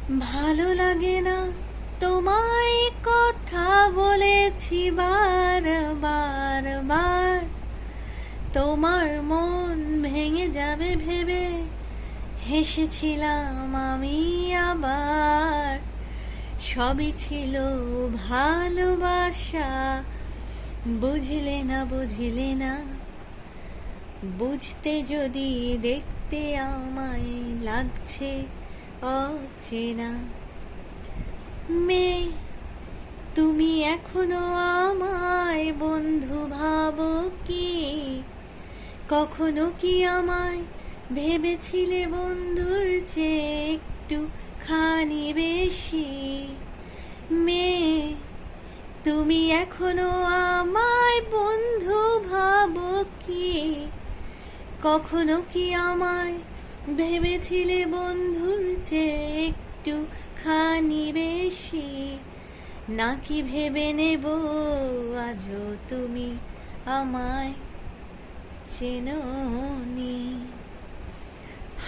ভালো লাগে না তোমায় কথা বলেছি বারবার বার, তোমার মন ভেঙে যাবে ভেবে হেসেছিলাম আমি আবার। সবই ছিল ভালোবাসা, বুঝলে না বুঝলে না। বুঝতে যদি দেখতে আমায় লাগছে অচেনা। মেয়ে তুমি এখনো আমায় বন্ধু ভাবো কি? কখনো কি আমায় ভেবেছিলে বন্ধুর চেয়ে একটু খানি বেশি? মেয়ে তুমি এখনো আমায় বন্ধু ভাবো কি? কখনো কি আমায় ভেবেছিলে বন্ধুর চেয়ে একটু খানি বেশি? নাকি ভেবে নেব আজও তুমি আমায় চেনোনি?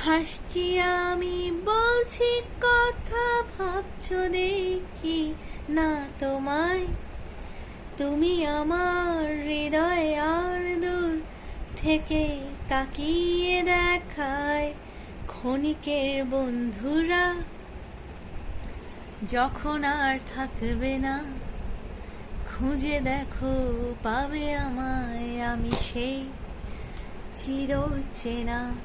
হাসছি আমি বলছি কথা, ভাবছো দেখি না তোমায়। তুমি আমার হৃদয় আর দূর থেকে তাকিয়ে দেখায় ক্ষণিকের বন্ধুরা। যখন আর থাকবে না খুঁজে দেখো পাবে আমায়, আমি সেই চিরচেনা।